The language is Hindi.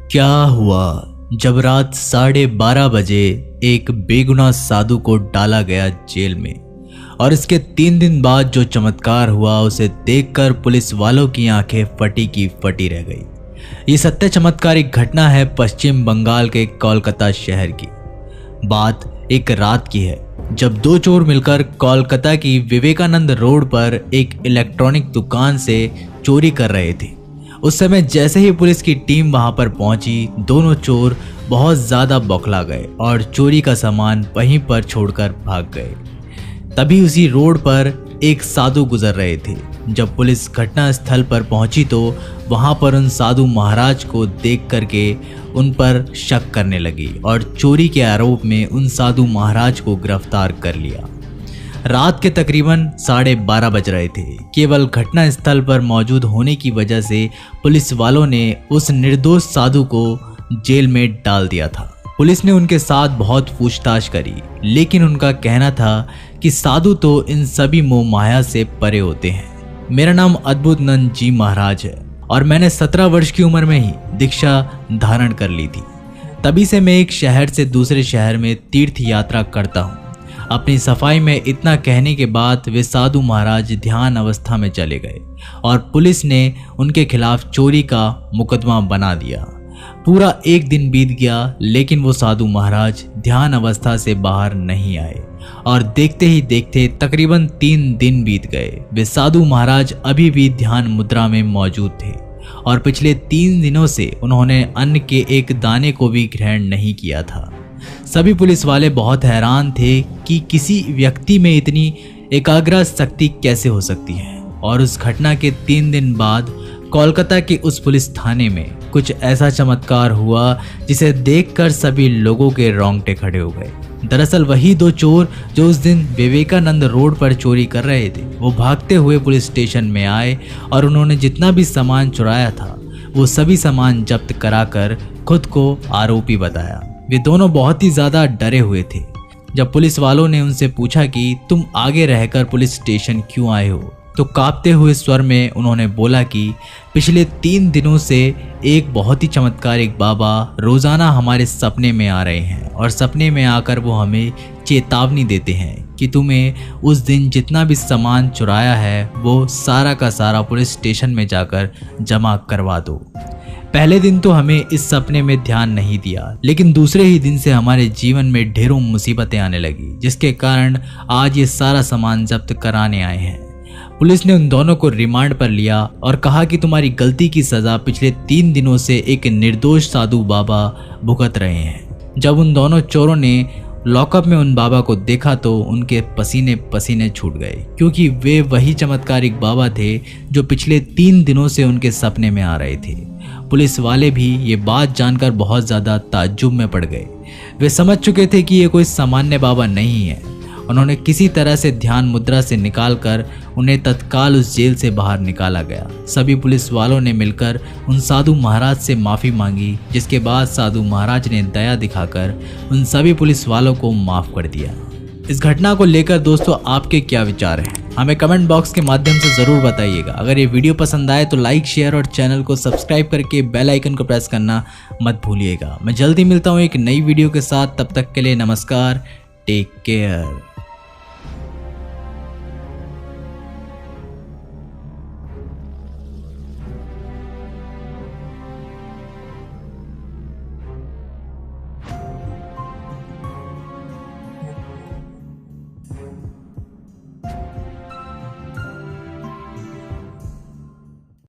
क्या हुआ जब रात 12:30 बजे एक बेगुनाह साधु को डाला गया जेल में, और इसके 3 दिन बाद जो चमत्कार हुआ उसे देखकर पुलिस वालों की आंखें फटी की फटी रह गई। ये सत्य चमत्कारिक घटना है पश्चिम बंगाल के कोलकाता शहर की। बात एक रात की है जब 2 चोर मिलकर कोलकाता की विवेकानंद रोड पर एक इलेक्ट्रॉनिक दुकान से चोरी कर रहे थे। उस समय जैसे ही पुलिस की टीम वहां पर पहुंची, दोनों चोर बहुत ज्यादा बौखला गए और चोरी का सामान वहीं पर छोड़कर भाग गए। तभी उसी रोड पर एक साधु गुजर रहे थे। जब पुलिस घटना स्थल पर पहुंची तो वहां पर उन साधु महाराज को देख करके उन पर शक करने लगी और चोरी के आरोप में उन साधु महाराज को गिरफ्तार कर लिया। रात के तकरीबन 12:30 बज रहे थे। केवल घटना स्थल पर मौजूद होने की वजह से पुलिस वालों ने उस निर्दोष साधु को जेल में डाल दिया था। पुलिस ने उनके साथ बहुत पूछताछ करी, लेकिन उनका कहना था कि साधु तो इन सभी मोह माया से परे होते हैं। मेरा नाम अद्भुतानंद जी महाराज है और मैंने 17 वर्ष की उम्र में ही दीक्षा धारण कर ली थी। तभी से मैं एक शहर से दूसरे शहर में तीर्थ यात्रा करता हूँ। अपनी सफाई में इतना कहने के बाद वे साधु महाराज ध्यान अवस्था में चले गए और पुलिस ने उनके खिलाफ चोरी का मुकदमा बना दिया। पूरा एक दिन बीत गया, लेकिन वो साधु महाराज ध्यान अवस्था से बाहर नहीं आए और देखते ही देखते तकरीबन 3 दिन बीत गए। वे साधु महाराज अभी भी ध्यान मुद्रा में मौजूद थे और पिछले 3 दिनों से उन्होंने अन्न के एक दाने को भी ग्रहण नहीं किया था। सभी पुलिस वाले बहुत हैरान थे कि किसी व्यक्ति में इतनी एकाग्र शक्ति कैसे हो सकती है। और उस घटना के 3 दिन बाद कोलकाता के उस पुलिस थाने में कुछ ऐसा चमत्कार हुआ जिसे देखकर सभी लोगों के रोंगटे खड़े हो गए। दरअसल वही 2 चोर जो उस दिन विवेकानंद रोड पर चोरी कर रहे थे, वो भागते हुए पुलिस स्टेशन में आए और उन्होंने जितना भी सामान चुराया था वो सभी सामान जब्त कराकर खुद को आरोपी बताया। वे दोनों बहुत ही ज्यादा डरे हुए थे। जब पुलिस वालों ने उनसे पूछा कि तुम आगे रहकर पुलिस स्टेशन क्यों आए हो, तो कांपते हुए स्वर में उन्होंने बोला कि पिछले 3 दिनों से एक बहुत ही चमत्कारिक बाबा रोजाना हमारे सपने में आ रहे हैं और सपने में आकर वो हमें चेतावनी देते हैं कि तुम्हें उस दिन जितना भी सामान चुराया है वो सारा का सारा पुलिस स्टेशन में जाकर जमा करवा दो। पहले दिन तो हमें इस सपने में ध्यान नहीं दिया, लेकिन दूसरे ही दिन से हमारे जीवन में ढेरों मुसीबतें आने लगी, जिसके कारण आज ये सारा सामान जब्त कराने आए हैं। पुलिस ने उन दोनों को रिमांड पर लिया और कहा कि तुम्हारी गलती की सजा पिछले 3 दिनों से एक निर्दोष साधु बाबा भुगत रहे हैं। जब उन दोनों चोरों ने लॉकअप में उन बाबा को देखा तो उनके पसीने पसीने छूट गए, क्योंकि वे वही चमत्कारिक बाबा थे जो पिछले 3 दिनों से उनके सपने में आ रहे थे। पुलिस वाले भी ये बात जानकर बहुत ज़्यादा ताज्जुब में पड़ गए। वे समझ चुके थे कि ये कोई सामान्य बाबा नहीं है। उन्होंने किसी तरह से ध्यान मुद्रा से निकालकर उन्हें तत्काल उस जेल से बाहर निकाला गया। सभी पुलिस वालों ने मिलकर उन साधु महाराज से माफ़ी मांगी, जिसके बाद साधु महाराज ने दया दिखाकर उन सभी पुलिस वालों को माफ़ कर दिया। इस घटना को लेकर दोस्तों आपके क्या विचार हैं, हमें कमेंट बॉक्स के माध्यम से ज़रूर बताइएगा। अगर ये वीडियो पसंद आए तो लाइक, शेयर और चैनल को सब्सक्राइब करके बेल आइकन को प्रेस करना मत भूलिएगा। मैं जल्दी मिलता हूँ एक नई वीडियो के साथ, तब तक के लिए नमस्कार, टेक केयर।